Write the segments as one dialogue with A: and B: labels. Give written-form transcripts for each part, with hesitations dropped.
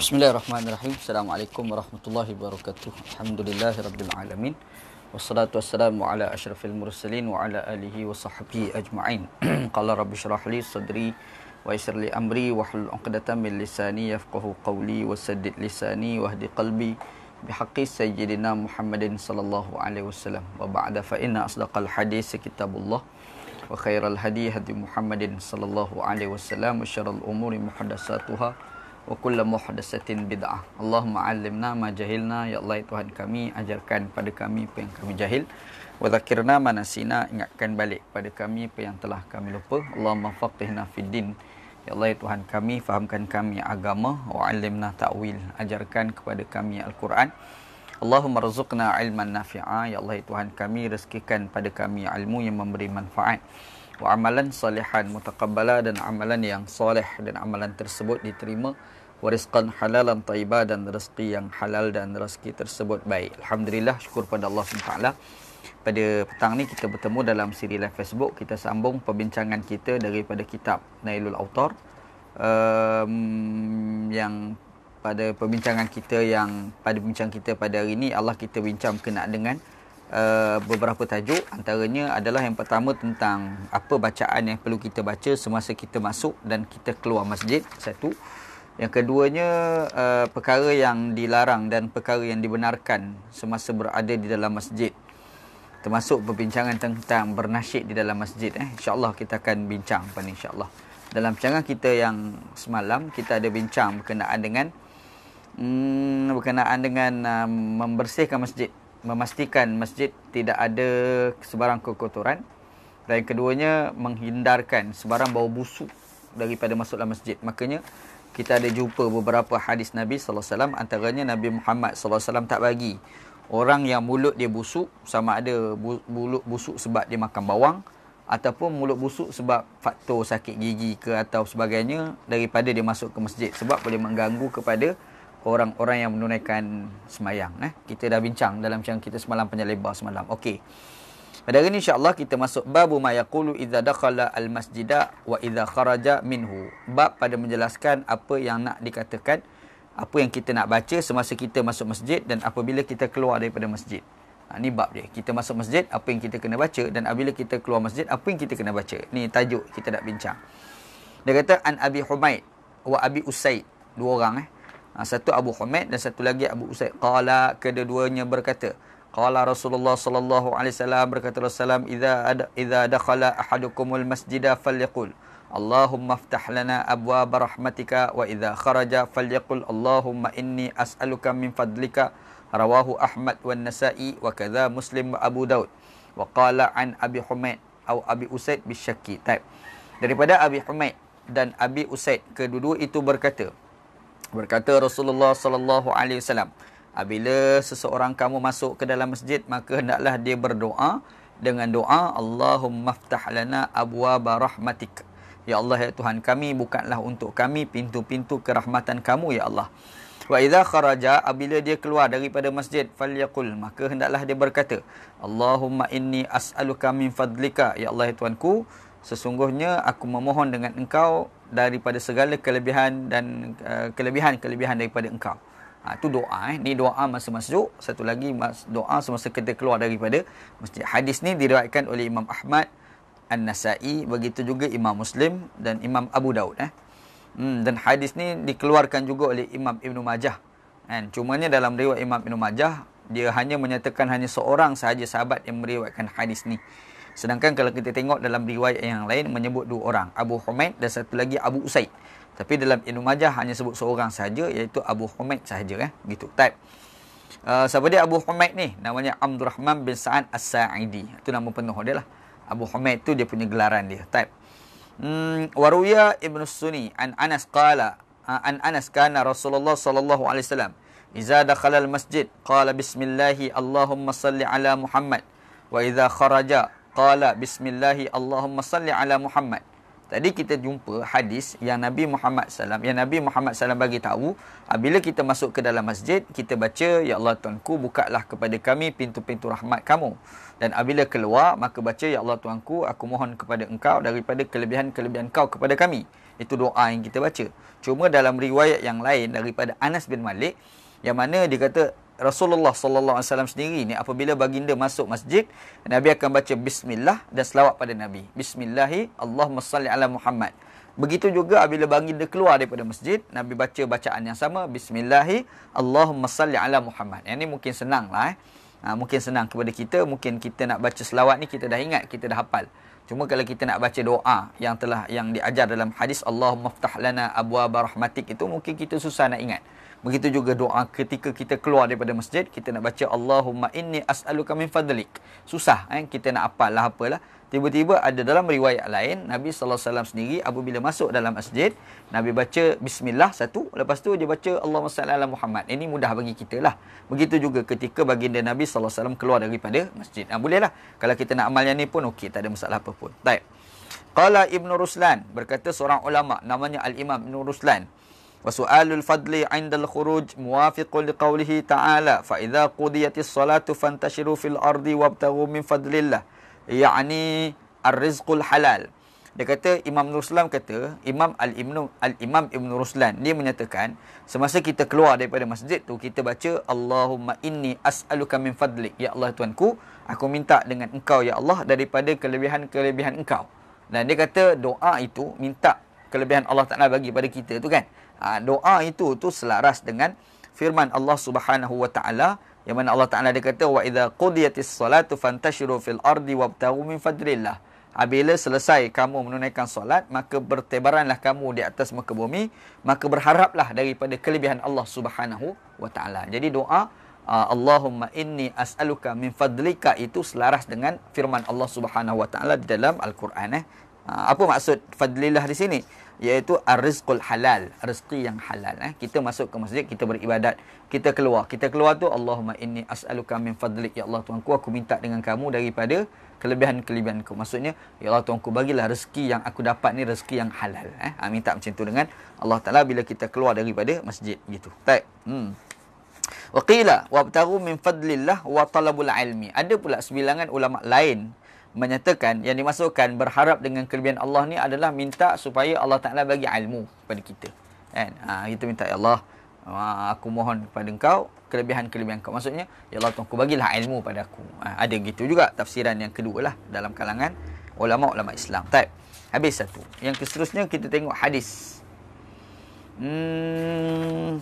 A: Bismillahirrahmanirrahim. Assalamualaikum warahmatullahi wabarakatuh. Alhamdulillahirabbil alamin. Wassalatu wassalamu ala asyrafil mursalin wa ala alihi wa sahbihi ajma'in. Qala rabbi shrah li sadri wa yassir li amri wahlul 'uqdatam min lisani yafqahu qawli wasaddid lisani wahdi qalbi bihaqqi sayyidina Muhammadin sallallahu alaihi wasallam. Wa ba'da fa inna asdaqal hadits kitabullah wa khairal hadi hadi Muhammadin sallallahu alaihi wasallam wa syarrul umuri muhdatsatuha wa kullu muhdatsatin bid'ah. Allahumma 'allimna ma jahilna, ya Allah Tuhan kami, ajarkan pada kami apa yang kami jahil, wa dzakirna ma nasina, ingatkan balik pada kami apa yang telah kami lupa. Allahumma faqihna fid din, ya Allah Tuhan kami, fahamkan kami agama, wa 'allimna ta'wil, ajarkan kepada kami Al-Quran. Allahumma rzuqna ilman nafi'a, ya Allah Tuhan kami, rezekikan pada kami ilmu yang memberi manfaat, wa amalan salihan mutaqabbala, dan amalan yang soleh dan amalan tersebut diterima, wa rizqan halalan thayyibah, dan rezeki yang halal dan rezeki tersebut baik. Alhamdulillah, syukur pada Allah SWT. Pada petang ni kita bertemu dalam siri live Facebook. Kita sambung perbincangan kita daripada kitab Nailul Autar, yang pada perbincangan kita pada hari ini, Allah kita bincang berkenaan dengan beberapa tajuk. Antaranya adalah yang pertama tentang apa bacaan yang perlu kita baca semasa kita masuk dan kita keluar masjid, satu. Yang keduanya, perkara yang dilarang dan perkara yang dibenarkan semasa berada di dalam masjid, termasuk perbincangan tentang bernasyid di dalam masjid. InsyaAllah kita akan bincang pada insyaAllah. Dalam perbincangan kita yang semalam, kita ada bincang berkenaan dengan membersihkan masjid, memastikan masjid tidak ada sebarang kekotoran. Dan yang keduanya, menghindarkan sebarang bau busuk daripada masuk dalam masjid. Makanya kita ada jumpa beberapa hadis Nabi SAW. Antaranya Nabi Muhammad SAW tak bagi orang yang mulut dia busuk, sama ada mulut busuk sebab dia makan bawang, ataupun mulut busuk sebab faktor sakit gigi ke atau sebagainya, daripada dia masuk ke masjid, sebab boleh mengganggu kepada orang-orang yang menunaikan semayang. Kita dah bincang dalam macam kita semalam, panjang lebar semalam. Okey. Pada hari ini insya-Allah kita masuk babu ma yaqulu idza dakhala al-masjida wa idza kharaja minhu. Bab pada menjelaskan apa yang nak dikatakan, apa yang kita nak baca semasa kita masuk masjid dan apabila kita keluar daripada masjid. Ni bab dia. Kita masuk masjid, apa yang kita kena baca, dan apabila kita keluar masjid, apa yang kita kena baca. Ni tajuk kita nak bincang. Dia kata an Abi Humaid wa Abi Usaid, dua orang satu Abu Humaid dan satu lagi Abu Usaid. Qala, kedua-duanya berkata, qala Rasulullah sallallahu alaihi wasallam, berkata Rasulullah, idza dakhala ahadukumul masjida falyaqul Allahumma iftah lana abwaaba rahmatika, wa idza kharaja falyaqul Allahumma inni as'aluka min fadlika. Rawahu Ahmad wan Nasa'i wa kadza Muslim wa Abu Daud. Wa qala an Abi Humaid atau Abi Usaid bisyakki. Daripada Abi Humaid dan Abi Usaid, kedua-dua itu berkata Rasulullah sallallahu alaihi wasallam, apabila seseorang kamu masuk ke dalam masjid, maka hendaklah dia berdoa dengan doa Allahumma iftah lana abwaaba rahmatik. Ya Allah, ya Tuhan kami, bukanlah untuk kami pintu-pintu kerahmatan kamu, ya Allah. Wa idza kharaja, apabila dia keluar daripada masjid, falyaqul, maka hendaklah dia berkata Allahumma inni as'aluka min fadlika. Ya Allah, ya Tuhanku, sesungguhnya aku memohon dengan engkau daripada segala kelebihan dan kelebihan daripada engkau. Itu doa. Ni doa masa masuk. Satu lagi doa semasa kita keluar daripada masjid. Hadis ni diriwayatkan oleh Imam Ahmad, An-Nasa'i, begitu juga Imam Muslim dan Imam Abu Daud. Dan hadis ni dikeluarkan juga oleh Imam Ibn Majah. Cumanya dalam riwayat Imam Ibn Majah, dia hanya menyatakan hanya seorang sahaja sahabat yang meriwayatkan hadis ni. Sedangkan kalau kita tengok dalam riwayat yang lain menyebut dua orang, Abu Humaid dan satu lagi Abu Usaid. Tapi dalam Ibn Majah hanya sebut seorang sahaja, iaitu Abu Humaid sahaja. Gitu. Siapa dia Abu Humaid ni? Namanya Abdurrahman bin Sa'ad As-Sa'idi. Itu nama penuh dia lah. Abu Humaid tu dia punya gelaran dia. Waruya Ibn Sunni an Anas qala an Anas kana Rasulullah sallallahu alaihi wasallam idza dakhala al-masjid qala bismillahi Allahumma salli ala Muhammad, wa idza kharaja qala bismillahi Allahumma salli ala Muhammad. Tadi kita jumpa hadis yang Nabi Muhammad SAW bagi tahu, apabila kita masuk ke dalam masjid, kita baca ya Allah Tuhanku, bukalah kepada kami pintu-pintu rahmat kamu. Dan apabila keluar, maka baca ya Allah Tuhanku, aku mohon kepada engkau daripada kelebihan-kelebihan kau kepada kami. Itu doa yang kita baca. Cuma dalam riwayat yang lain daripada Anas bin Malik, yang mana dia kata Rasulullah sallallahu alaihi wasallam sendiri ni apabila baginda masuk masjid, Nabi akan baca bismillah dan selawat pada Nabi. Bismillahi Allahumma salli ala Muhammad. Begitu juga apabila baginda keluar daripada masjid, Nabi baca bacaan yang sama, bismillahi Allahumma salli ala Muhammad. Yang ni mungkin senang lah mungkin senang kepada kita. Mungkin kita nak baca selawat ni kita dah ingat, kita dah hafal. Cuma kalau kita nak baca doa yang diajar dalam hadis Allahumma ftah lana abwaaba rahmatik, itu mungkin kita susah nak ingat. Begitu juga doa ketika kita keluar daripada masjid, kita nak baca Allahumma inni as'aluka min fadlik. Susah kita nak hafal lah apalah. Tiba-tiba ada dalam riwayat lain, Nabi SAW sendiri apabila masuk dalam masjid, Nabi baca bismillah satu, lepas tu dia baca Allahumma salli ala Muhammad. Ini mudah bagi kita lah. Begitu juga ketika baginda Nabi SAW keluar daripada masjid. Boleh lah. Kalau kita nak amal yang ni pun okey, tak ada masalah apa pun. Baik. Qala Ibn Ruslan, berkata seorang ulama namanya Al-Imam Ibn Ruslan, wa su'alul fadli 'inda al-khuruj muwafiqun liqaulihi ta'ala fa idza qudiyatis salatu fantashiru fil ardi wabtaghu min fadlillah, yakni ar-rizqul halal. Dia kata, Imam Ruslan kata, Imam Ibn Ruslan, dia menyatakan, semasa kita keluar daripada masjid tu, kita baca, Allahumma inni as'aluka min fadlik. Ya Allah Tuanku, aku minta dengan engkau, Ya Allah, daripada kelebihan-kelebihan engkau. Dan dia kata, doa itu, minta kelebihan Allah Ta'ala bagi pada kita tu kan. Doa itu selaras dengan firman Allah Subhanahu Wa Ta'ala, yang mana Allah Ta'ala dia kata, wa idza qudiyatis salatu fantashiru fil ardi wabtaghu min fadlillah. Apabila selesai kamu menunaikan solat, maka bertebaranlah kamu di atas muka bumi, maka berharaplah daripada kelebihan Allah Subhanahu Wa Ta'ala. Jadi doa Allahumma inni as'aluka min fadlika itu selaras dengan firman Allah Subhanahu Wa Ta'ala di dalam Al-Quran. Apa maksud fadlillah di sini? Iaitu ar-rizqul halal, rezeki yang halal. Kita masuk ke masjid, kita beribadat, kita keluar tu Allahumma inni as'aluka min fadlik. Ya Allah Tuanku, aku minta dengan kamu daripada kelebihan-kelebihanku. Maksudnya, Ya Allah Tuanku, bagilah rezeki yang aku dapat ni rezeki yang halal. Minta macam tu dengan Allah Ta'ala bila kita keluar daripada masjid gitu. Baik. Wa qila wabtaghu min fadlillah wa talabul ilmi. Ada pula sebilangan ulama lain menyatakan yang dimasukkan berharap dengan kelebihan Allah ni adalah minta supaya Allah Ta'ala bagi ilmu kepada kita. Kan? Kita minta, Ya Allah, aku mohon kepada engkau kelebihan-kelebihan kau. Maksudnya, Ya Allah Tuanku, bagilah ilmu pada aku. Ada gitu juga tafsiran yang kedua lah dalam kalangan ulama-ulama Islam. Baik. Habis satu. Yang seterusnya kita tengok hadis.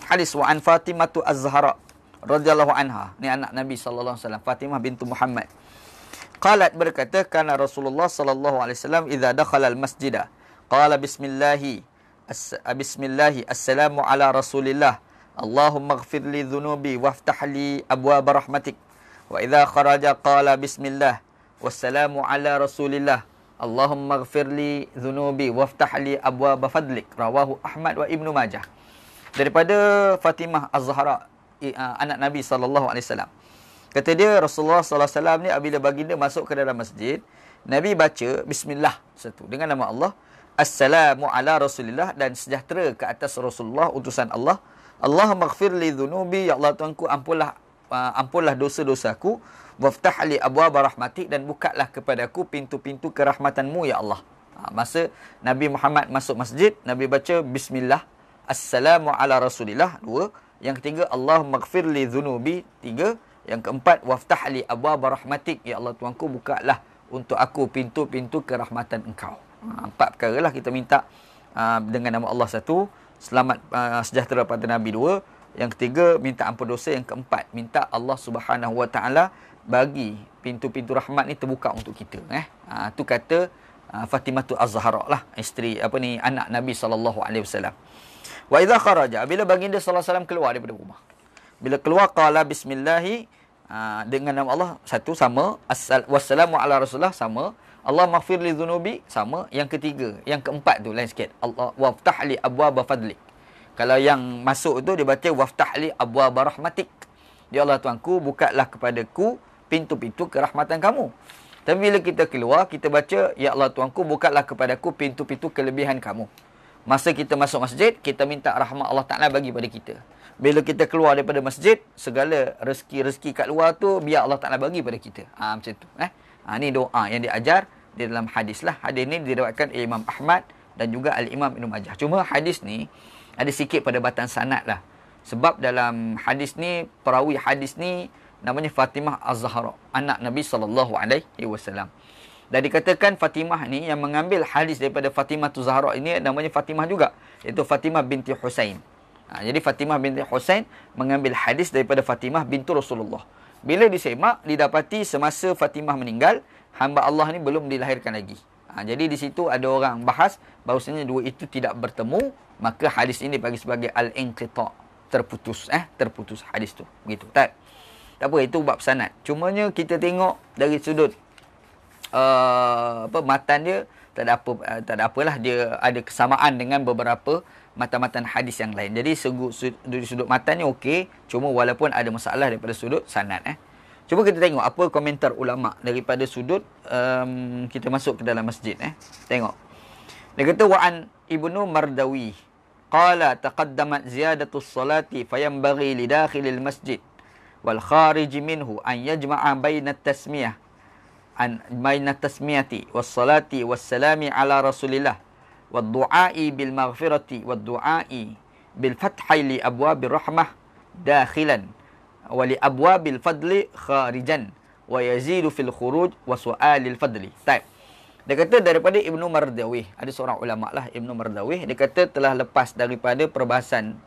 A: Hadis wa an Fatimatu Az-Zahra radhiyallahu anha. Ni anak Nabi sallallahu alaihi wasallam, Fatimah bintu Muhammad. Qalat, berkata, kana Rasulullah sallallahu alaihi wasallam idza dakhala al-masjida qala bismillahi assalamu ala Rasulillah Allahumma ighfir li dhunubi waftah li abwaaba rahmatik. Wa idza kharaja qala bismillah wassalamu ala Rasulillah Allahumma ighfir li dhunubi waftah li abwaaba fadlik. Rawahu Ahmad wa Ibnu Majah. Daripada Fatimah Az-Zahra, anak Nabi sallallahu alaihi wasallam. Kata dia, Rasulullah sallallahu alaihi wasallam ni apabila baginda masuk ke dalam masjid, Nabi baca bismillah satu dengan nama Allah, assalamu ala Rasulillah, dan sejahtera ke atas Rasulullah utusan Allah. Allahumma ighfir li dhunubi, Ya Allah Tuanku, ampunlah dosa-dosaku, waftah li abwaaba rahmatik, dan bukalah kepadaku pintu-pintu kerahmatanmu, Ya Allah. Masa Nabi Muhammad masuk masjid, Nabi baca bismillah, assalamu ala Rasulillah, dua. Yang ketiga, Allahumma ighfir li dhunubi, tiga. Yang keempat, waftah li abwaaba rahmatik, Ya Allah Tuanku, bukalah untuk aku pintu-pintu kerahmatan engkau. Empat perkara lah kita minta dengan nama Allah satu, selamat sejahtera pada Nabi dua. Yang ketiga, minta ampun dosa. Yang keempat, minta Allah Subhanahu Wa Ta'ala bagi pintu-pintu rahmat ni terbuka untuk kita. Tu kata Fatimah tu Az-Zahra lah, isteri anak Nabi sallallahu alaihi wasallam. Wa idza kharaja, bila baginda sallallahu alaihi wasallam keluar daripada rumah, bila keluar qala bismillahi, dengan nama Allah satu sama, wassalamu ala Rasulullah sama, Allah maghfir li dhunubi sama. Yang ketiga, yang keempat tu lain sikit, Allah waftah li abwaaba fadlik. Kalau yang masuk tu dia baca waftah li abwaaba rahmatik, Ya Allah Tuanku, bukalah kepadaku pintu-pintu kerahmatan kamu. Tapi bila kita keluar, kita baca, Ya Allah Tuanku, bukalah kepadaku pintu-pintu kelebihan kamu. Masa kita masuk masjid, kita minta rahmat Allah Ta'ala bagi pada kita. Bila kita keluar daripada masjid, segala rezeki-rezeki kat luar tu biar Allah Ta'ala bagi pada kita. Macam tu. Ni doa yang diajar di dalam hadis lah. Hadis ni diriwayatkan Imam Ahmad dan juga Al-Imam Ibn Majah. Cuma hadis ni ada sikit perdebatan sanad lah. Sebab dalam hadis ni, perawi hadis ni namanya Fatimah Az-Zahra, anak Nabi SAW. Dan dikatakan Fatimah ni yang mengambil hadis daripada Fatimah Az-Zahra ini namanya Fatimah juga, iaitu Fatimah binti Husain. Jadi Fatimah binti Husain mengambil hadis daripada Fatimah bintu Rasulullah. Bila disemak, didapati semasa Fatimah meninggal, hamba Allah ni belum dilahirkan lagi. Jadi di situ ada orang bahas bahawasanya dua itu tidak bertemu, maka hadis ini bagi sebagai al-inqita', terputus terputus hadis tu. Begitu. Tak apa, itu bab sanad. Cumanya kita tengok dari sudut matan dia, tak ada apalah, dia ada kesamaan dengan beberapa matan-matan hadis yang lain. Jadi dari sudut matan ni okey, cuma walaupun ada masalah daripada sudut sanad. Cuba kita tengok apa komentar ulama daripada sudut kita masuk ke dalam masjid. Tengok. Dia kata wa'an Ibnu Mardawi qala taqaddamat ziyadatus salati fayanbaghi li dakhilil masjid wal kharij minhu an yajma'a bainat tasmiyah bainat tasmiyati was salati was salami ala Rasulillah wad du'a'i bil maghfirati wad du'a'i bil fathi li abwabir rahmah dakhilan wa li abwabil fadli kharijan wa yazidu fil khuruj wa su'alil fadli. Baik. Dia kata daripada Ibnu Mardawi, ada seorang ulama lah, Ibnu Mardawi, dia kata telah lepas daripada perbahasan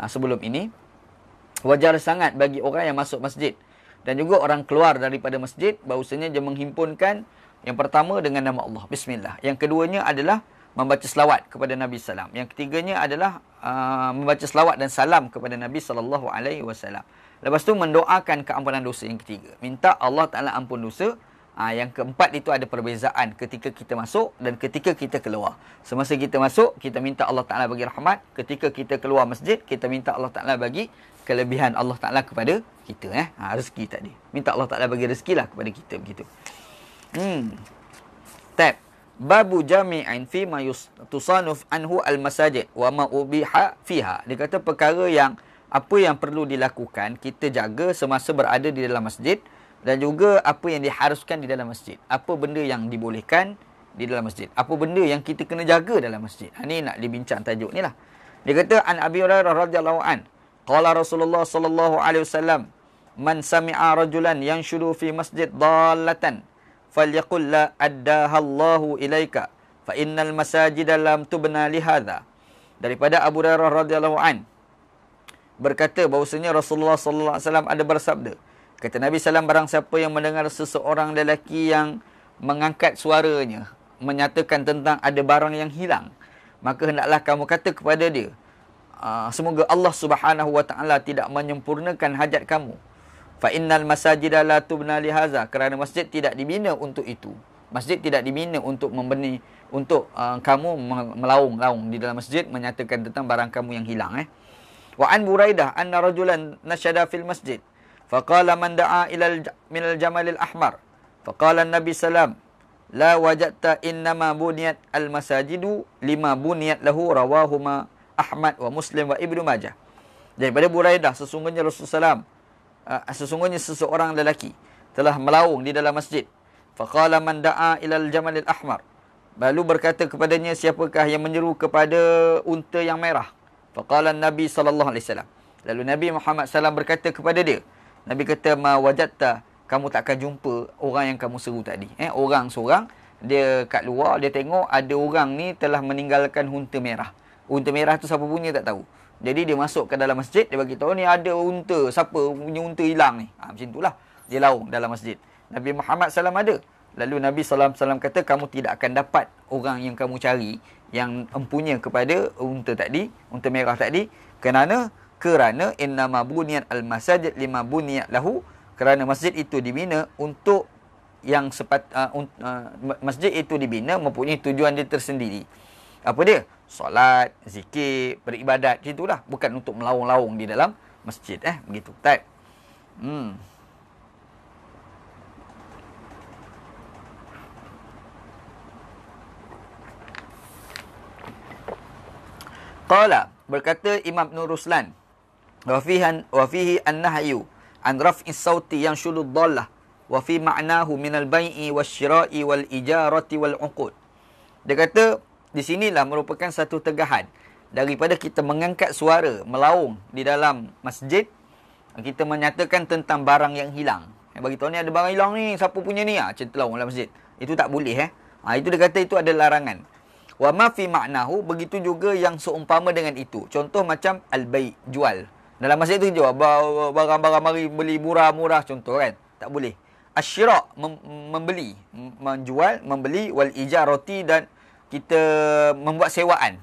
A: sebelum ini, wajar sangat bagi orang yang masuk masjid dan juga orang keluar daripada masjid bahawasanya dia menghimpunkan yang pertama dengan nama Allah, bismillah. Yang keduanya adalah membaca selawat kepada Nabi sallam. Yang ketiganya adalah membaca selawat dan salam kepada Nabi SAW. Lepas tu mendoakan keampunan dosa yang ketiga. Minta Allah Ta'ala ampun dosa. Yang keempat itu ada perbezaan ketika kita masuk dan ketika kita keluar. Semasa kita masuk, kita minta Allah Ta'ala bagi rahmat. Ketika kita keluar masjid, kita minta Allah Ta'ala bagi kelebihan Allah Ta'ala kepada kita. Rezeki tadi. Minta Allah Ta'ala bagi rezeki lah kepada kita. Begitu. Tab. Babu jami'in fi ma tusanuf anhu al-masajid wa ma ubiha fiha. Dia kata perkara yang apa yang perlu dilakukan, kita jaga semasa berada di dalam masjid dan juga apa yang diharuskan di dalam masjid. Apa benda yang dibolehkan di dalam masjid. Apa benda yang kita kena jaga dalam masjid. Ini nak dibincang tajuk ni lah. Dia kata, An Abi Hurairah radhiyallahu an. Qala Rasulullah sallallahu alaihi wasallam, Man sami'a rajulan yanshudu fi masjid dallatan, falyaqul la addahallahu ilaika, fa innal masajida lam tubna lihadha. Daripada Abu Hurairah radhiyallahu an, berkata bahawasanya Rasulullah sallallahu alaihi wasallam ada bersabda, kata Nabi sallam, barang siapa yang mendengar seseorang lelaki yang mengangkat suaranya menyatakan tentang ada barang yang hilang, maka hendaklah kamu kata kepada dia, semoga Allah Subhanahu wa taala tidak menyempurnakan hajat kamu. Fa innal masajida la tubna lihaza, kerana masjid tidak dibina untuk itu. Masjid tidak dibina untuk kamu melaung-laung di dalam masjid menyatakan tentang barang kamu yang hilang. Wa an Buraidah anna rajulan nasyada fil masjid faqala man da'a minal jamalil ahmar faqala an-nabi sallam la wajadta innama buniyat al-masajidu lima buniyat lahu, rawahuma Ahmad wa Muslim wa Ibnu Majah. Daripada Buraidah, sesungguhnya Rasulullah sesungguhnya seseorang lelaki telah melaung di dalam masjid. Faqala man da'a ilal jamalil ahmar, lalu berkata kepadanya, siapakah yang menyeru kepada unta yang merah? Faqala Nabi sallallahu alaihi wasallam, lalu Nabi Muhammad sallam berkata kepada dia, Nabi kata, ma wajadta, kamu takkan jumpa orang yang kamu seru tadi. Orang seorang dia kat luar, dia tengok ada orang ni telah meninggalkan unta merah. Unta merah tu siapa punya tak tahu. Jadi dia masuk ke dalam masjid, dia bagi tahu ni ada unta, siapa punya unta hilang ni. Macam itulah dia laung dalam masjid. Nabi Muhammad sallam ada. Lalu Nabi sallallahu alaihi wasallam kata, kamu tidak akan dapat orang yang kamu cari yang empunya kepada unta tadi, unta merah tadi. Kerana innama buniyat al-masajid lima buniyat lahu, kerana masjid itu dibina untuk yang masjid itu dibina mempunyai tujuan dia tersendiri. Apa dia? Solat, zikir, beribadat, gitulah, bukan untuk melaung-laung di dalam masjid. Begitu. Tak. Qala, berkata Imam Nur Ruslan, wa fihi an-nahyu an raf'is sauti yang syudud dhallah wa fi ma'nahu minal bai'i wasyira'i wal ijarati wal uqud. Dia kata di sinilah merupakan satu tegahan daripada kita mengangkat suara melaung di dalam masjid. Kita menyatakan tentang barang yang hilang. Bagi tahu ni ada barang hilang ni, siapa punya ni? Macam tu dalam masjid. Itu tak boleh. Itu dia kata itu ada larangan. Wa ma fi ma'nahu, begitu juga yang seumpama dengan itu. Contoh macam al-bai', jual. Dalam masjid tu jual barang-barang mari beli murah-murah contoh kan. Tak boleh. Asyira' membeli, menjual, membeli, wal ijarati, dan kita membuat sewaan.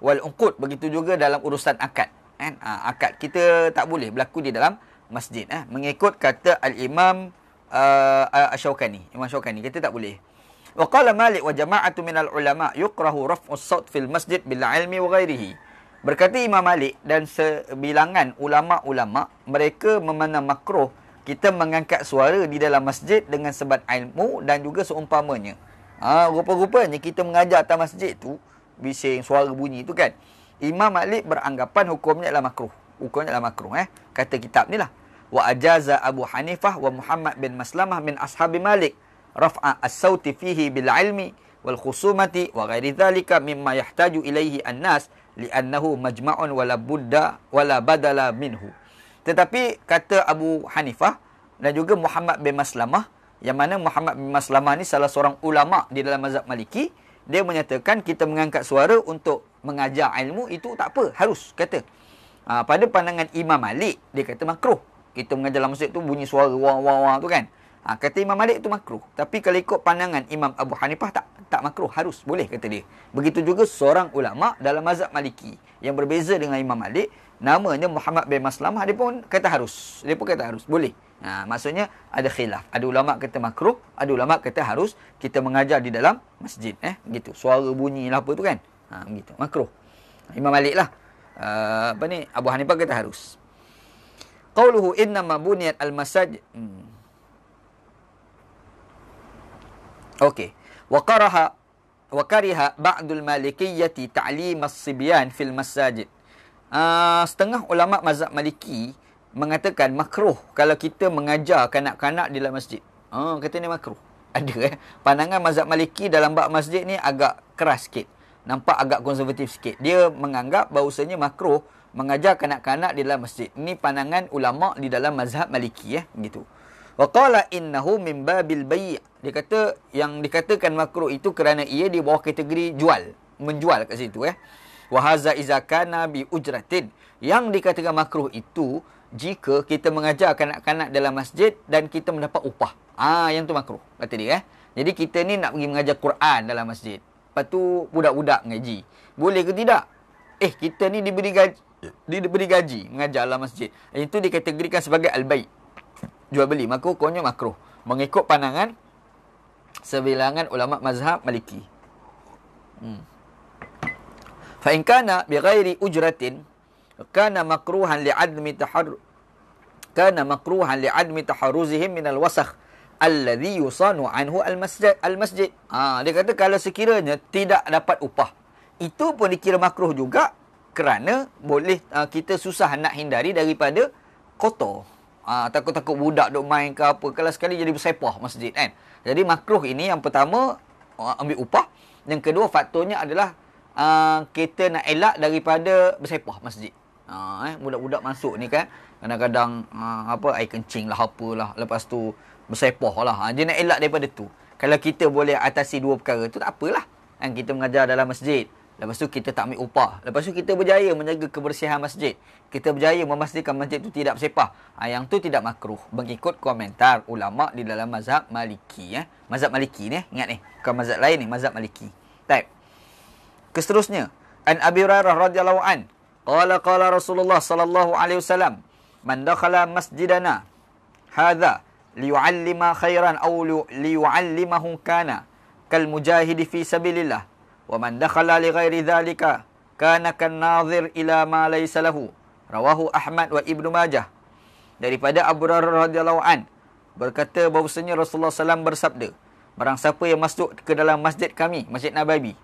A: Wal uqud, begitu juga dalam urusan akad. Akad kita tak boleh berlaku di dalam masjid. Mengikut kata al-Imam Asy-Syaukani. Imam Syaukani kata tak boleh. Wa qala Malik wa jama'atu minal ulama yukrahu raf'us saut fil masjid bil ilmi wa ghairihi. Berkata Imam Malik dan sebilangan ulama-ulama, mereka memandang makruh kita mengangkat suara di dalam masjid dengan sebab ilmu dan juga seumpamanya. Rupa-rupanya kita mengajar atas masjid tu, bising suara bunyi tu kan. Imam Malik beranggapan hukumnya adalah makruh. Hukumnya adalah makruh. Kata kitab ni lah. Wa ajaza Abu Hanifah wa Muhammad bin Maslamah min ashabi Malik raf'a as-sauti fihi bil ilmi wal khusumati wa ghairi dhalika mimma yahtaju ilaihi an-nas li'annahu majma'un wala budda wala badala minhu. Tetapi kata Abu Hanifah dan juga Muhammad bin Maslamah, yang mana Muhammad bin Maslamah ni salah seorang ulama di dalam mazhab Maliki, dia menyatakan kita mengangkat suara untuk mengajar ilmu itu tak apa, harus kata. Pada pandangan Imam Malik, dia kata makruh. Kita mengajar dalam masjid tu bunyi suara wah tu kan. Kata Imam Malik itu makruh. Tapi kalau ikut pandangan Imam Abu Hanifah tak makruh, harus, boleh kata dia. Begitu juga seorang ulama dalam mazhab Maliki yang berbeza dengan Imam Malik, namanya Muhammad bin Maslamah, dia pun kata harus. Dia pun kata harus, boleh. Maksudnya ada khilaf. Ada ulama kata makruh, ada ulama kata harus kita mengajar di dalam masjid. Gitu. Suara bunyi lah apa tu kan. Begitu. Makruh. Imam Malik lah. Abu Hanifah kata harus. Qauluhu innama buniyat al-masajid. Okey. Wa kariha ba'dul malikiyyati ta'lim as-sibyan fil masajid. Setengah ulama mazhab Maliki mengatakan makruh kalau kita mengajar kanak-kanak di dalam masjid. Kata ni makruh. Ada pandangan mazhab Maliki dalam bab masjid ni agak keras sikit. Nampak agak konservatif sikit. Dia menganggap bahawasanya makruh mengajar kanak-kanak di dalam masjid. Ini pandangan ulama di dalam mazhab Maliki gitu. Wa qala innahu min babil bai'. Dia kata yang dikatakan makruh itu kerana ia di bawah kategori jual, menjual kat situ Wa haza iza kana bi ujratin. Yang dikatakan makruh itu jika kita mengajar kanak-kanak dalam masjid dan kita mendapat upah. Yang tu makruh kata dia Jadi kita ni nak pergi mengajar Quran dalam masjid. Lepas tu budak-budak mengaji. Boleh ke tidak? Kita ni diberi gaji mengajar dalam masjid. Itu dikategorikan sebagai al-bai', jual beli. Maka hukumnya makruh mengikut pandangan sebilangan ulama mazhab Maliki. Fa in kana bi ghairi ujratin kana makruhan li'admi taharruzihim min al-wasakh alladhi yusanu anhu al-masjid. Dia kata kalau sekiranya tidak dapat upah, itu pun dikira makruh juga kerana boleh kita susah nak hindari daripada kotor. Takut-takut budak duk main ke apa, kalau sekali jadi bersepah masjid kan. Jadi makruh ini yang pertama ambil upah, yang kedua faktornya adalah kita nak elak daripada bersepah masjid. Budak-budak masuk ni kan kadang-kadang air kencing lah apalah, lepas tu bersepah lah. Dia nak elak daripada tu. Kalau kita boleh atasi dua perkara tu tak apalah. Kita mengajar dalam masjid, lepas tu kita tak ambil upah, lepas tu kita berjaya menjaga kebersihan masjid, kita berjaya memastikan masjid tu tidak bersepah, yang tu tidak makruh mengikut komentar ulama di dalam mazhab Maliki. Mazhab Maliki ni, ingat ni, bukan mazhab lain ni, mazhab Maliki. Baik. Keseterusnya, an Abi Hurairah radhiyallahu an qala Rasulullah sallallahu alaihi wasallam, man dakhala masjidana hadha liyu'allima khairan aw liyu'allimahu kana kal mujahidi fi sabilillah wa man dakhala li ghairi dhalika kana kan nadhir ila ma laysa lahu. Rawahu Ahmad wa Ibnu Majah. Daripada Abu Hurairah radhiyallahu an berkata bahawasanya Rasulullah SAW bersabda, barang siapa yang masuk ke dalam masjid kami, masjid Nabawi,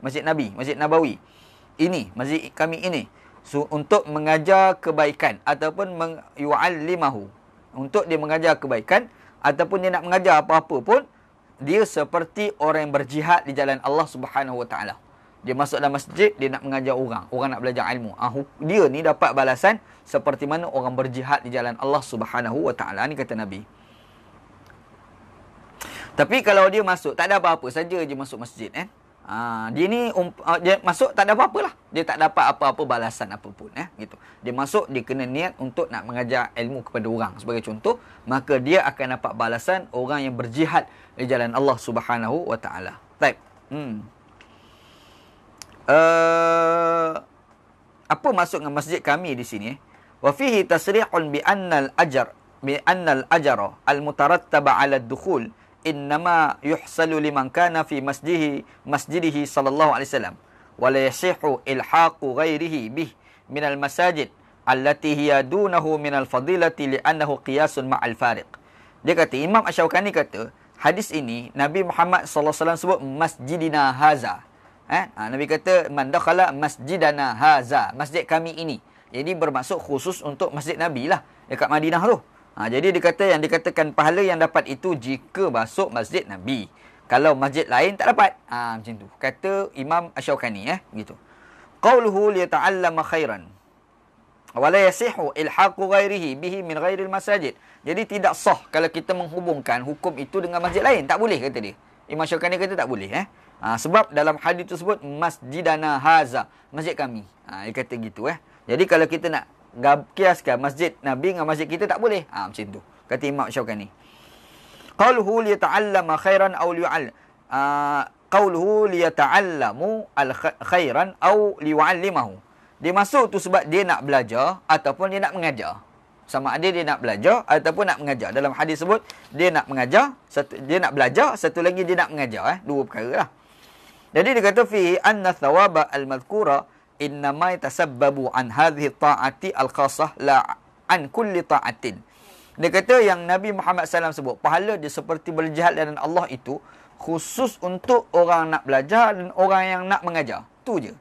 A: ini masjid kami ini, untuk mengajar kebaikan ataupun yu'allimahu, untuk dia mengajar kebaikan ataupun dia nak mengajar apa-apa pun, dia seperti orang yang berjihad di jalan Allah Subhanahu Wa Taala. Dia masuk dalam masjid, dia nak mengajar orang. Orang nak belajar ilmu. Dia ni dapat balasan seperti mana orang berjihad di jalan Allah Subhanahu Wa Taala. Ni kata Nabi. Tapi kalau dia masuk, tak ada apa-apa saja je masuk masjid. Dia ni dia masuk tak ada apa-apa lah. Dia tak dapat apa-apa balasan apapun. Gitu. Dia masuk, dia kena niat untuk nak mengajar ilmu kepada orang. Sebagai contoh, maka dia akan dapat balasan orang yang berjihad di jalan Allah Subhanahu Wa Taala. Baik. Apa maksud dengan masjid kami di sini? Wa fihi tasrihun bi anna al-ajra al-mutarattaba 'ala ad-dukhul innama yuhsalu liman kana fi masjidihi sallallahu alaihi wasallam wa la yasihu ilhaqu ghairihi bih min al-masajid allati hiya dunahu min al-fadilati li'annahu qiyasun ma'al fariq. Dia kata, Imam Asy-Syaukani kata, hadis ini Nabi Muhammad sallallahu alaihi wasallam sebut masjidina haza. Nabi kata man dakhala masjidana haza, masjid kami ini. Jadi bermaksud khusus untuk masjid Nabi lah dekat Madinah tu. Jadi dia kata yang dikatakan pahala yang dapat itu jika masuk masjid Nabi. Kalau masjid lain tak dapat. Macam tu. Kata Imam Asy-Syaukani gitu. Qauluhu liyata'allama khairan wa la yasihu ilhaqu ghairihi bihi min ghairil masajid. Jadi tidak sah kalau kita menghubungkan hukum itu dengan masjid lain. Tak boleh kata dia. Imam Asy-Syaukani kata tak boleh. Sebab dalam hadis tersebut masjidana haza, masjid kami. Dia kata gitu. Jadi kalau kita nak kiaskan masjid Nabi dengan masjid kita tak boleh. Macam tu. Kata Imam Asy-Syaukani. Qauluhu liyata'allama khairan aw liyu'all. Qauluhu liyata'allamu al-khairan aw liyu'allimahu. Dia masuk tu sebab dia nak belajar ataupun dia nak mengajar. Sama ada dia nak belajar ataupun nak mengajar. Dalam hadis sebut dia nak mengajar, dia nak belajar, satu lagi dia nak mengajar. Dua perkara lah. Jadi dia kata fihi anna thawaba al-madhkura innama yatasabbabu an hadhihi ta'ati al-khassah la an kulli ta'atin. Dia kata yang Nabi Muhammad SAW sebut, pahala dia seperti berjihad dan Allah itu khusus untuk orang nak belajar dan orang yang nak mengajar. Tu je.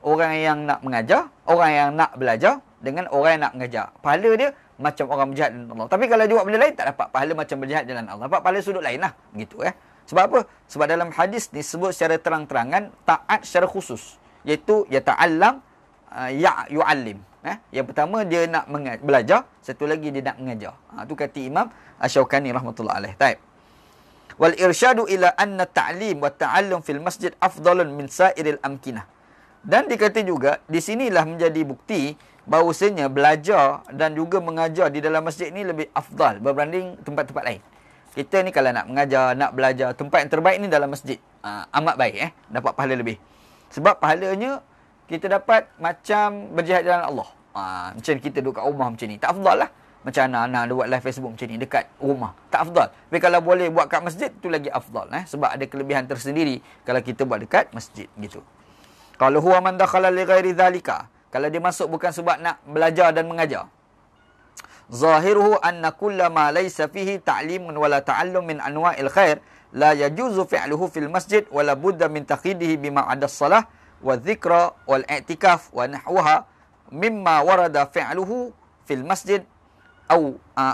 A: Orang yang nak mengajar, orang yang nak belajar dengan orang yang nak mengajar. Pahala dia macam orang berjihad dan Allah. Tapi kalau dia buat benda lain, tak dapat pahala macam berjihad dan Allah. Dapat pahala sudut lain lah. Gitu. Sebab apa? Sebab dalam hadis ni sebut secara terang-terangan taat secara khusus. Iaitu yata'allam, yu'allim. Yang pertama dia nak belajar, satu lagi dia nak mengajar. Tu kata Imam Asy-Syaukani rahmatullah alaih. Taib. Wal irsyadu ila anna ta'lim wa ta'allum fil masjid afdalun min sa'iril amkinah. Dan dikata juga di sinilah menjadi bukti bahawasanya belajar dan juga mengajar di dalam masjid ni lebih afdal berbanding tempat-tempat lain. Kita ni kalau nak mengajar, nak belajar, tempat yang terbaik ni dalam masjid. Amat baik dapat pahala lebih. Sebab pahalanya kita dapat macam berjihad jalan Allah. Macam kita duduk kat rumah macam ni. Tak afdal lah. Macam anak-anak buat live Facebook macam ni dekat rumah. Tak afdal. Tapi kalau boleh buat kat masjid, tu lagi afdal. Sebab ada kelebihan tersendiri kalau kita buat dekat masjid. Gitu. Kalau huwa man dakhala li ghairi dhalika. Kalau dia masuk bukan sebab nak belajar dan mengajar. Zahiruhu anna kullama laysa fihi ta'limun wala ta'allum min anwa'il khair la yajuzu fi'luhu fil masjid wala budda min taqidihi bima 'ada as-salah wa dzikra wal i'tikaf wa nahwaha mimma warada fi'luhu fil masjid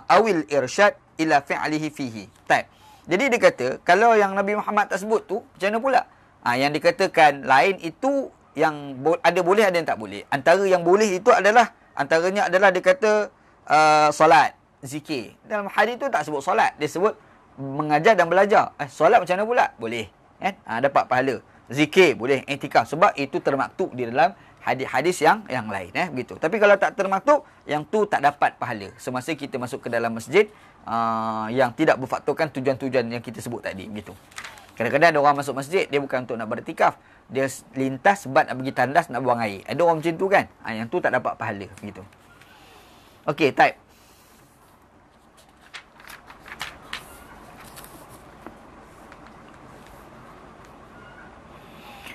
A: awil irsyad ila fi'lihi fihi. Baik. Jadi dia kata kalau yang Nabi Muhammad tak sebut tu macam mana pula? Yang dikatakan lain itu yang ada boleh, ada yang tak boleh. Antara yang boleh itu adalah, antaranya adalah dia kata solat, zikir. Dalam hadis tu tak sebut solat, dia sebut mengajar dan belajar. Solat macam mana pula? Boleh. Dapat pahala. Zikir boleh, i'tikaf. Sebab itu termaktub di dalam hadis-hadis yang lain. Begitu. Tapi kalau tak termaktub, yang tu tak dapat pahala. Semasa kita masuk ke dalam masjid yang tidak berfaktorkan tujuan-tujuan yang kita sebut tadi. Begitu. Kadang-kadang ada orang masuk masjid, dia bukan untuk nak beriktikaf. Dia lintas sebab nak pergi tandas, nak buang air. Ada orang macam tu kan? Yang tu tak dapat pahala. Begitu. Okey, type.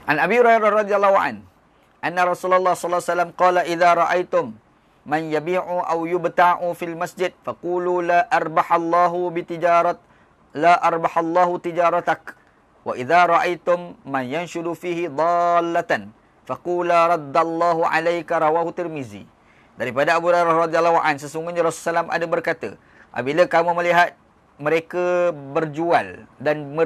A: An Abi Hurairah radhiyallahu an, anna Rasulullah sallallahu alaihi wasallam qala idza ra'aitum man yabi'u aw yubta'u fil masjid faqulu la arbahallahu tijaratak. Wa idza ra'aitum man yanshudu fihi dallatan faqula raddallahu 'alaika, rawahu Tirmizi. Daripada Abu Hurairah radhiyallahu an, sesungguhnya Rasulullah SAW ada berkata, apabila kamu melihat mereka berjual dan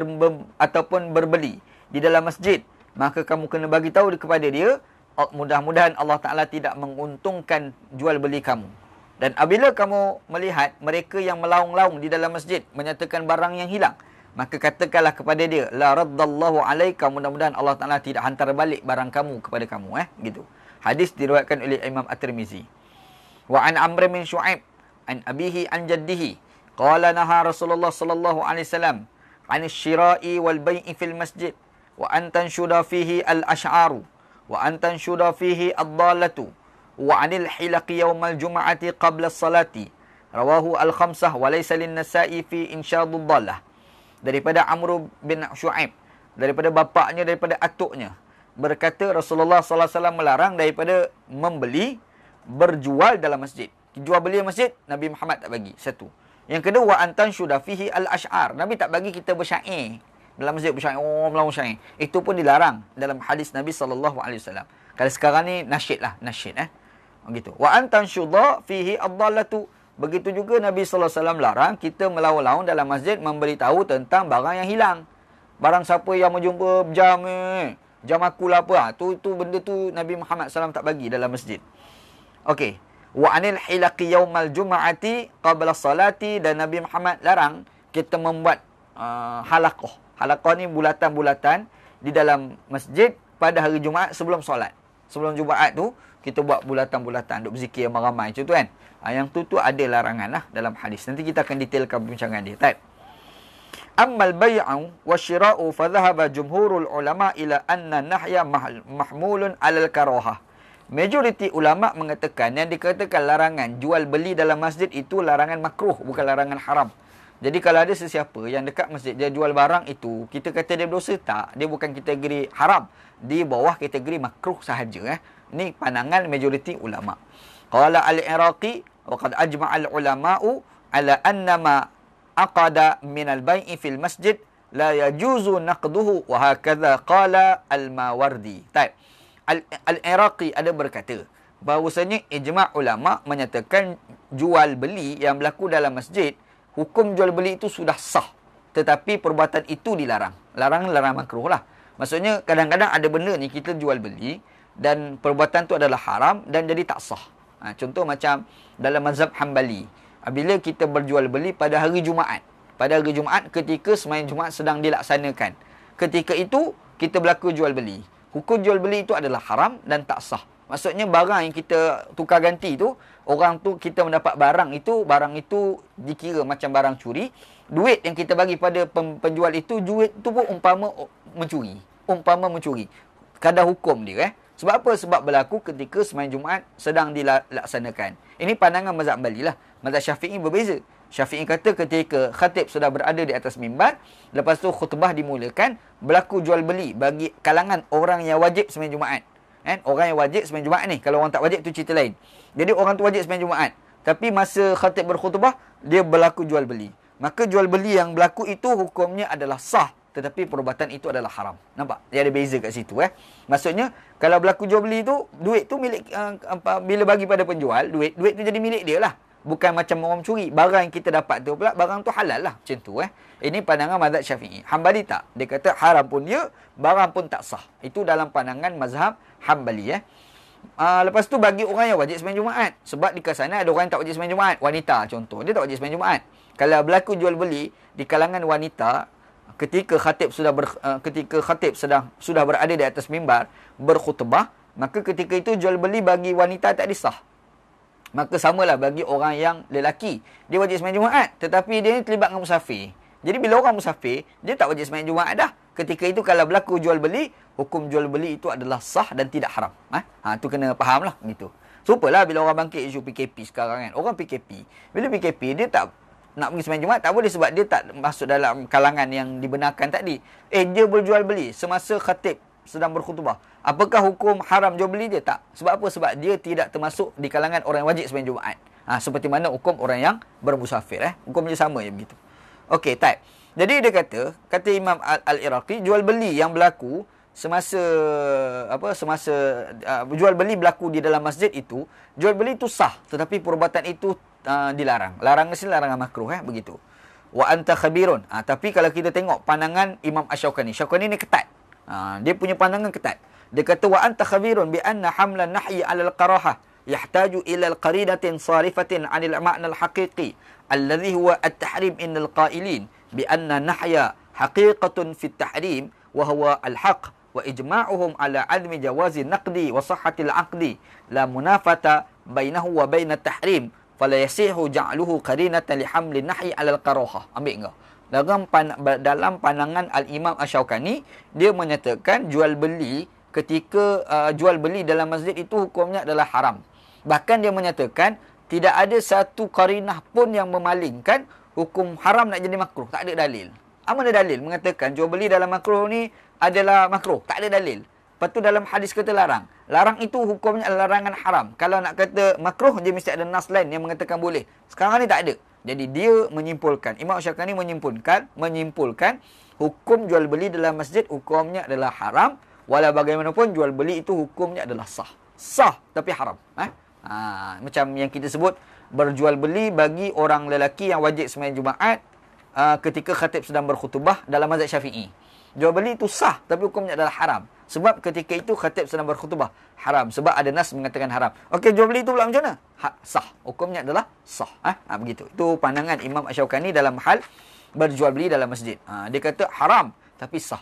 A: ataupun berbeli di dalam masjid maka kamu kena bagi tahu kepada dia, mudah-mudahan Allah Ta'ala tidak menguntungkan jual beli kamu. Dan apabila kamu melihat mereka yang melaung-laung di dalam masjid menyatakan barang yang hilang, maka katakanlah kepada dia, la raddallahu alaika, mudah-mudahan Allah Ta'ala tidak hantar balik barang kamu kepada kamu. Gitu. Hadis diriwayatkan oleh Imam At-Tirmizi. Wa an Amr bin Shu'aib an abihi an jaddihi qala naha Rasulullah sallallahu alaihi wasallam an asy-syira'i wal bai'i fil masjid wa an tanshuda fihi al-ash'aru wa an tanshuda fihi ad-dallatu wa anil hilaqi yawmal jum'ati qabla as-salati rawahu al-khamsah wa laysa lin-nasa'i fi insyadud dallah. Daripada Amr bin Shu'aib, daripada bapaknya, daripada atuknya, berkata Rasulullah sallallahu alaihi wasallam melarang daripada membeli, berjual dalam masjid. Jual beli masjid Nabi Muhammad tak bagi. Satu. Yang kedua, wa antan syuda fihi al-ash'ar. Nabi tak bagi kita bersyair dalam masjid, bersyair, melawan syair. Itu pun dilarang dalam hadis Nabi sallallahu alaihi wasallam. Kalau sekarang ni nasyid lah, nasyid begitu. Wa antan syuda fihi ad-dallatu. Begitu juga Nabi sallallahu alaihi wasallam larang kita melawan-lawan dalam masjid memberitahu tentang barang yang hilang. Barang siapa yang menjumpa jam aku lah apa. Tu benda tu Nabi Muhammad SAW tak bagi dalam masjid. Okey. Wa anil hilaqi yaumal jum'ati qabla salati, dan Nabi Muhammad larang kita membuat halaqah. Halaqah ni bulatan-bulatan di dalam masjid pada hari Jumaat sebelum solat. Sebelum Jumaat tu kita buat bulatan-bulatan, duk berzikir ramai-ramai macam tu kan. Yang tu ada larangan lah dalam hadis. Nanti kita akan detailkan perbincangan dia. Baik. Ammal bay'u wa syira'u fa dhahaba jumhurul ulama ila anna nahya mahmulun 'alal karahah. Majoriti ulama mengatakan yang dikatakan larangan jual beli dalam masjid itu larangan makruh, bukan larangan haram. Jadi kalau ada sesiapa yang dekat masjid dia jual barang itu, kita kata dia berdosa tak? Dia bukan kategori haram, di bawah kategori makruh sahaja. Ini pandangan majoriti ulama. Qala al-Iraqi wa qad ajma'a al-ulama'u ala annama aqada min al-bai'i fil masjid la yajuzu naqduhu wa hakadha qala al-Mawardi. Baik. Al-Iraqi ada berkata bahawasanya ijma' ulama menyatakan jual beli yang berlaku dalam masjid, hukum jual beli itu sudah sah, tetapi perbuatan itu dilarang. Larang makruh lah. Maksudnya kadang-kadang ada benda ni kita jual beli dan perbuatan tu adalah haram dan jadi tak sah. Contoh macam dalam mazhab Hambali, bila kita berjual beli pada hari Jumaat. Pada hari Jumaat ketika sembahyang Jumaat sedang dilaksanakan. Ketika itu kita berlaku jual beli. Hukum jual beli itu adalah haram dan tak sah. Maksudnya barang yang kita tukar ganti tu, orang tu kita mendapat barang itu dikira macam barang curi. Duit yang kita bagi pada penjual itu, duit tu pun umpama mencuri. Kadar hukum dia. Sebab apa? Sebab berlaku ketika sembahyang Jumaat sedang dilaksanakan. Ini pandangan mazhab Hambali lah. Mazhab Syafi'i berbeza. Syafi'i kata ketika khatib sudah berada di atas mimbar, lepas tu khutbah dimulakan, berlaku jual beli bagi kalangan orang yang wajib sembahyang Jumaat. Orang yang wajib sembahyang Jumaat ni, kalau orang tak wajib tu cerita lain. Jadi orang tu wajib sembahyang Jumaat, tapi masa khatib berkhutbah dia berlaku jual beli. Maka jual beli yang berlaku itu hukumnya adalah sah, tetapi perbuatan itu adalah haram. Nampak? Dia ada beza kat situ. Maksudnya kalau berlaku jual beli tu, duit tu milik bila bagi pada penjual, duit tu jadi milik dia lah. Bukan macam orang curi. Barang yang kita dapat tu pula, barang tu halal lah. Macam tu. Ini pandangan mazhab Syafi'i. Hambali tak. Dia kata haram pun dia, barang pun tak sah. Itu dalam pandangan mazhab Hambali. Lepas tu bagi orang yang wajib sembahyang Jumaat. Sebab di sana ada orang yang tak wajib sembahyang Jumaat. Wanita contoh. Dia tak wajib sembahyang Jumaat. Kalau berlaku jual beli di kalangan wanita, ketika khatib sudah berada di atas mimbar berkhutbah, maka ketika itu jual beli bagi wanita tak disah. Maka samalah bagi orang yang lelaki. Dia wajib sembahyang Jumaat, tetapi dia ni terlibat dengan musafir. Jadi bila orang musafir, dia tak wajib sembahyang Jumaat dah. Ketika itu kalau berlaku jual beli, hukum jual beli itu adalah sah dan tidak haram. Tu kena faham lah gitu. Supalah bila orang bangkit isu PKP sekarang kan. Orang PKP, bila PKP dia tak nak pergi sembahyang Jumaat, tak boleh sebab dia tak masuk dalam kalangan yang dibenarkan tadi. Dia berjual beli semasa khatib sedang berkhutbah. Apakah hukum haram jual beli dia? Tak. Sebab apa? Sebab dia tidak termasuk di kalangan orang yang wajib sembahyang Jumaat. Seperti mana hukum orang yang bermusafir. Hukum dia sama je begitu. Okey, tak. Jadi dia kata Imam Al-Iraqi, jual beli yang berlaku semasa jual beli berlaku di dalam masjid itu, jual beli itu sah, tetapi perbuatan itu dilarang. Larangan sini larangan makruh begitu. Wa anta khabirun. Tapi kalau kita tengok pandangan Imam Asy-Syaukani, Syaukani ni ketat. Dia punya pandangan ketat. Dia kata wa anta khabirun bi anna hamlan nahyi 'ala al-qarahah yahtaju ila al-qarinatin sarifatin 'anil ma'na al-haqiqi alladhi huwa at-tahrim innal qailin bi anna nahya haqiqatun fi at-tahrim wa huwa al-haqq wa ijma'uhum 'ala 'admi jawazi naqdi wa sihhati al-'aqdi la munafata bainahu wa bain at-tahrim fala yasihu ja'luhu qarinatan li hamlin nahyi 'ala al-qarahah. Ambil engkau. Dalam pandangan Al-Imam Asy-Syaukani, dia menyatakan jual beli ketika jual beli dalam masjid itu hukumnya adalah haram. Bahkan dia menyatakan tidak ada satu qarinah pun yang memalingkan hukum haram nak jadi makruh. Tak ada dalil. Mana dalil mengatakan jual beli dalam makruh ni adalah makruh? Tak ada dalil. Lepas tu dalam hadis kata larang. Larang itu hukumnya adalah larangan haram. Kalau nak kata makruh, dia mesti ada nas lain yang mengatakan boleh. Sekarang ni tak ada. Jadi dia menyimpulkan, Imam Syaukani menyimpulkan hukum jual beli dalam masjid hukumnya adalah haram. Walau bagaimanapun jual beli itu hukumnya adalah sah. Sah tapi haram. Macam yang kita sebut berjual beli bagi orang lelaki yang wajib sembahyang Jumaat ketika khatib sedang berkhutbah dalam mazhab Syafi'i. Jual beli itu sah tapi hukumnya adalah haram. Sebab ketika itu khatib sedang berkhutbah haram. Sebab ada nas mengatakan haram. Okey, jual beli itu pula macam mana? Sah. Hukumnya adalah sah. Begitu. Itu pandangan Imam Asy-Syaukani dalam hal berjual beli dalam masjid. Dia kata haram tapi sah.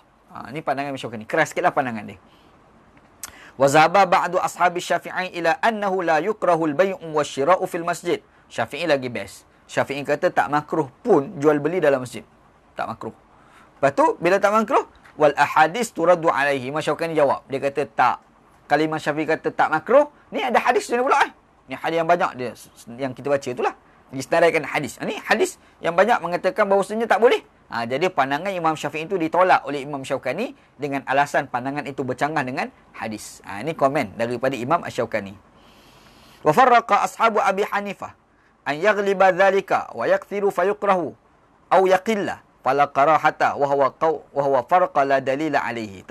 A: Ini pandangan Imam Asy-Syaukani. Keras sikitlah pandangan dia. Wa zaba ba'du ashabi Syafi'i ila annahu la yukrahul bay'u wasyira'u fil masjid. Syafi'i lagi best. Syafi'i kata tak makruh pun jual beli dalam masjid. Tak makruh. Lepas tu bila tak makruh, wal ahadis turaddu alaihi. Imam Syaukani jawab. Dia kata tak. Kalau Imam Syafi'i kata tak makruh, ni ada hadis dia pula. Ni hadis yang banyak dia yang kita baca itulah. Disenaraikan hadis. Ni hadis yang banyak mengatakan bahawasanya tak boleh. Jadi pandangan Imam Syafi'i itu ditolak oleh Imam Syaukani dengan alasan pandangan itu bercanggah dengan hadis. Ini komen daripada Imam Asy-Syaukani. Wa farraqa ashabu Abi Hanifah an yaghliba dhalika wa yakthiru fayukrahu aw yaqilla fala qarahata wa huwa farqa la dalila alaihi.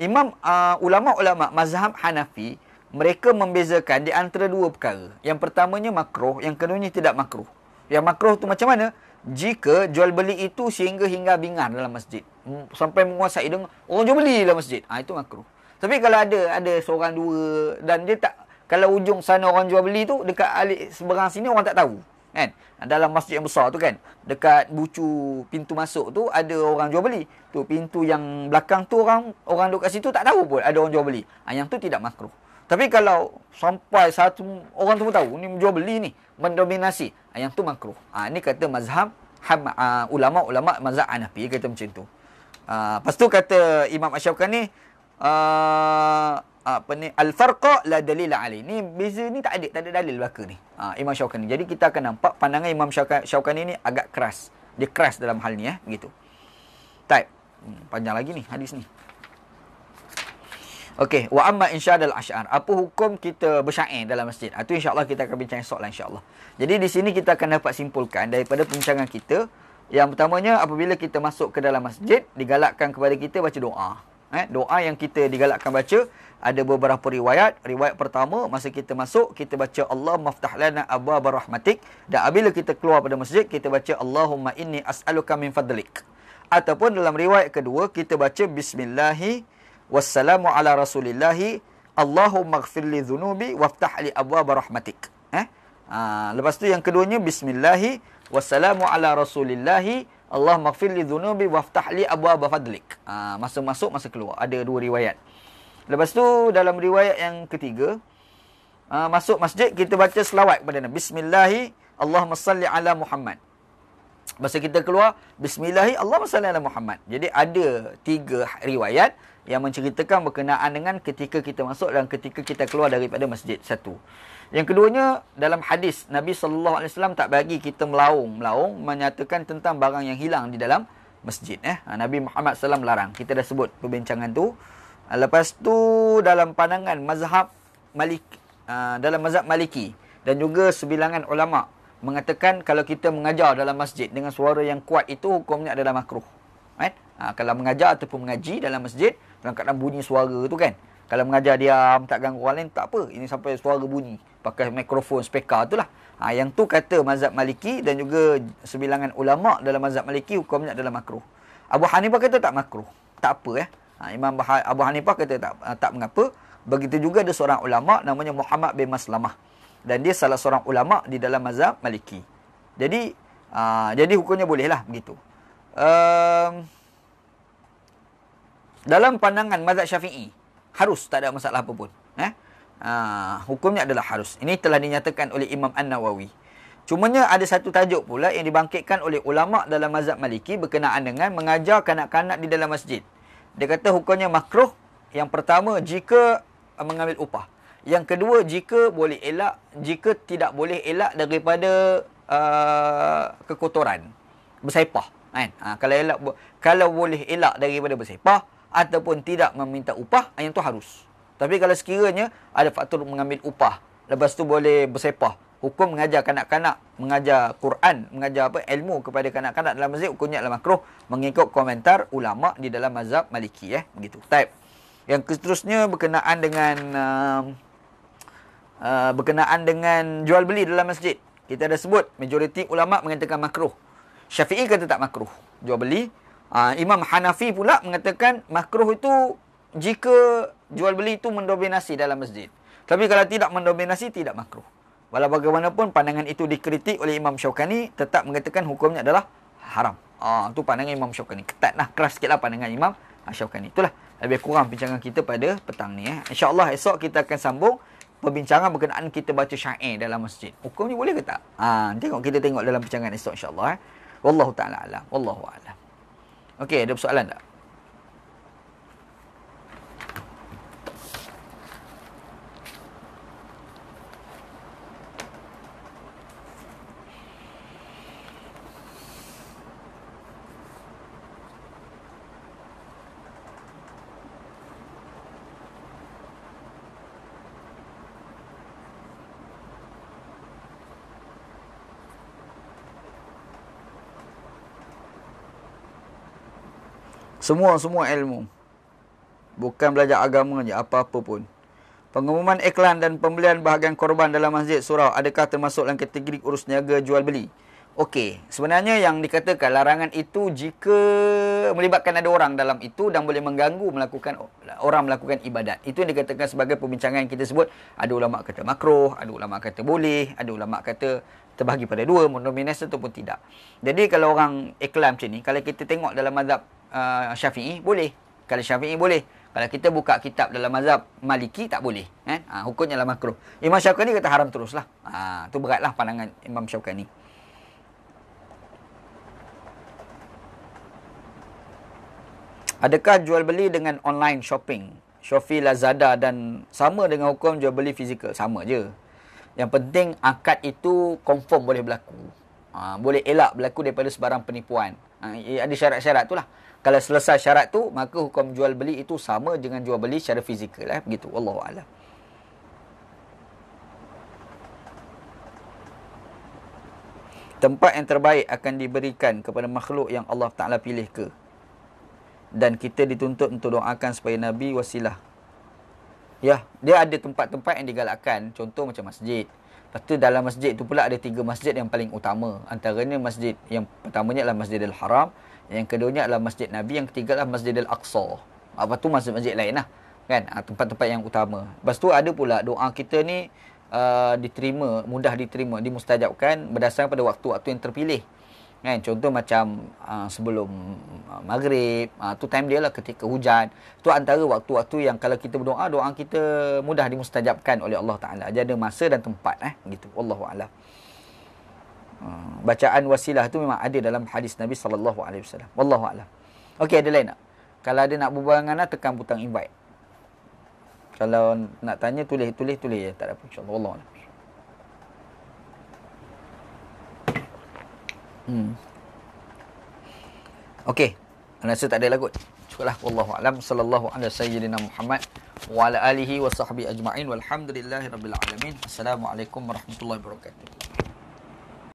A: Imam ulama-ulama mazhab Hanafi mereka membezakan di antara dua perkara. Yang pertamanya makruh, yang keduanya tidak makruh. Yang makruh tu macam mana? Jika jual beli itu hingga bingar dalam masjid, sampai menguasai dengan orang jual beli dalam masjid, itu makruh. Tapi kalau ada seorang dua dan dia tak, kalau ujung sana orang jual beli tu dekat seberang sini orang tak tahu, kan? Dalam masjid yang besar tu kan, dekat bucu pintu masuk tu ada orang jual beli. Tu pintu yang belakang tu orang duduk kat situ tak tahu pun ada orang jual beli. Yang tu tidak makruh. Tapi kalau sampai satu orang tu tahu ni jual beli ni mendominasi, yang tu makruh. Ini kata mazhab ulama-ulama mazhab Hanafi kata macam tu. Lepas tu kata Imam Asy-Syaukani al-farqa la dalila alai. Ni beza ni tak ada dalil belaka ni. Imam Syaukani. Jadi kita akan nampak pandangan Imam Syaukani ni agak keras. Dia keras dalam hal ni begitu. Baik. Panjang lagi ni hadis ni. Okey, wa amma insyadal asy'ar. Apa hukum kita bersyair dalam masjid? Itu insya-Allah kita akan bincang esok lah insya-Allah. Jadi di sini kita akan dapat simpulkan daripada perbincangan kita, yang pertamanya apabila kita masuk ke dalam masjid, digalakkan kepada kita baca doa. Doa yang kita digalakkan baca ada beberapa riwayat. Riwayat pertama, masa kita masuk kita baca Allahumma ftah lana abwaaba rahmatik, dan apabila kita keluar pada masjid kita baca Allahumma inni as'aluka min fadlik. Ataupun dalam riwayat kedua kita baca bismillahi wassalamu ala rasulillahi Allahumma ighfirli dhunubi waftah li abwaaba rahmatik. Lepas tu yang keduanya bismillahi wassalamu ala rasulillahi Allahumma ighfirli dhunubi waftah li abwaaba fadlik. Masa masuk masa keluar ada dua riwayat. Lepas tu dalam riwayat yang ketiga, masuk masjid kita baca selawat kepada Nabi. Bismillahi Allahumma salli ala Muhammad. Masa kita keluar, bismillahi Allahumma salli ala Muhammad. Jadi ada tiga riwayat yang menceritakan berkenaan dengan ketika kita masuk dan ketika kita keluar daripada masjid. Satu. Yang keduanya, dalam hadis Nabi SAW tak bagi kita melaung menyatakan tentang barang yang hilang di dalam masjid. Nabi Muhammad SAW larang. Kita dah sebut perbincangan tu. Lepas tu dalam pandangan mazhab Maliki dan juga sebilangan ulama mengatakan kalau kita mengajar dalam masjid dengan suara yang kuat itu hukumnya adalah makruh. Kalau mengajar ataupun mengaji dalam masjid dalam keadaan bunyi suara tu kan, kalau mengajar diam tak ganggu orang lain tak apa, ini sampai suara bunyi pakai mikrofon speaker itulah. Yang tu kata mazhab Maliki dan juga sebilangan ulama dalam mazhab Maliki hukumnya adalah makruh. Abu Hanifah kata tak makruh, tak apa Abu Hanifah kata tak mengapa. Begitu juga ada seorang ulama namanya Muhammad bin Maslamah. Dan dia salah seorang ulama di dalam mazhab Maliki. Jadi hukumnya bolehlah begitu. Dalam pandangan mazhab Syafi'i, harus, tak ada masalah apa pun. Hukumnya adalah harus. Ini telah dinyatakan oleh Imam An-Nawawi. Cumanya ada satu tajuk pula yang dibangkitkan oleh ulama dalam mazhab Maliki berkenaan dengan mengajar kanak-kanak di dalam masjid. Dia kata hukumnya makruh. Yang pertama, jika mengambil upah. Yang kedua, jika tidak boleh elak daripada kekotoran, bersepah. Kan? Kalau boleh elak daripada bersepah ataupun tidak meminta upah, yang tu harus. Tapi kalau sekiranya ada faktor mengambil upah, lepas tu boleh bersepah, hukum mengajar kanak-kanak, mengajar Quran, mengajar ilmu kepada kanak-kanak dalam masjid, hukumnya adalah makruh mengikut komentar ulama di dalam mazhab Maliki. Begitu. Type. Yang seterusnya berkenaan dengan jual beli dalam masjid. Kita dah sebut majoriti ulama mengatakan makruh. Syafi'i kata tak makruh jual beli. Imam Hanafi pula mengatakan makruh itu jika jual beli itu mendominasi dalam masjid. Tapi kalau tidak mendominasi, tidak makruh. Walau bagaimanapun pandangan itu dikritik oleh Imam Syaukani, tetap mengatakan hukumnya adalah haram. Itu pandangan Imam Syaukani. Ketatlah, keras sikitlah pandangan Imam Syaukani. Itulah lebih kurang bincangan kita pada petang ni. InsyaAllah esok kita akan sambung perbincangan berkenaan kita baca syair dalam masjid. Hukumnya boleh ke tak? Kita tengok dalam bincangan esok insyaAllah. Wallahu ta'ala alam. Wallahu alam. Okey, ada persoalan tak? Semua ilmu. Bukan belajar agama je, apa-apa pun. Pengumuman iklan dan pembelian bahagian korban dalam masjid surau, adakah termasuk dalam kategori urus niaga jual beli? Okey, sebenarnya yang dikatakan larangan itu jika melibatkan ada orang dalam itu dan boleh mengganggu orang melakukan ibadat. Itu yang dikatakan sebagai perbincangan yang kita sebut. Ada ulama kata makruh, ada ulama kata boleh, ada ulama kata terbahagi pada dua, mendominasi ataupun tidak. Jadi kalau orang iklan macam ni, kalau kita tengok dalam mazhab Syafi'i, boleh. Kalau Syafi'i boleh. Kalau kita buka kitab dalam mazhab Maliki, tak boleh. Hukumnya adalah makruh. Imam Syaukani kata haram teruslah. Tu beratlah pandangan Imam Syaukani. Adakah jual beli dengan online shopping, Shopee, Lazada dan sama dengan hukum jual beli fizikal? Sama je. Yang penting akad itu confirm boleh berlaku. Boleh elak berlaku daripada sebarang penipuan. Ada syarat-syarat tu lah. Kalau selesai syarat tu, maka hukum jual beli itu sama dengan jual beli secara fizikal. Begitu. Wallahu a'lam. Tempat yang terbaik akan diberikan kepada makhluk yang Allah Ta'ala pilih ke? Dan kita dituntut untuk doakan supaya Nabi wasilah. Ya, dia ada tempat-tempat yang digalakkan. Contoh macam masjid. Lepas tu dalam masjid tu pula ada 3 masjid yang paling utama. Antaranya masjid yang pertamanya adalah Masjidil Haram. Yang keduanya adalah Masjid Nabi. Yang ketiga adalah Masjidil Aqsa. Lepas tu masjid-masjid lain lah. Kan? Tempat-tempat yang utama. Lepas tu ada pula doa kita ni diterima, mudah diterima, dimustajabkan berdasarkan pada waktu-waktu yang terpilih. Kan? Contoh macam sebelum maghrib, tu time dia lah ketika hujan. Tu antara waktu-waktu yang kalau kita berdoa, doa kita mudah dimustajabkan oleh Allah Ta'ala. Dia ada masa dan tempat. Gitu. Wallahu'alam. Bacaan wasilah tu memang ada dalam hadis Nabi SAW. Wallahu'alam. Okey, ada lain tak? Kalau ada nak berbual dengan anda, tekan butang invite. Kalau nak tanya, tulis je. Tak ada apa. InsyaAllah. Wallahu'alam. Okey. Rasa tak ada lah kot. Cukuplah. Wallahu'alam. Sallallahu ala sayyidina Muhammad wa ala alihi wa sahbihi ajma'in. Walhamdulillahi rabbil alamin. Assalamualaikum warahmatullahi wabarakatuh.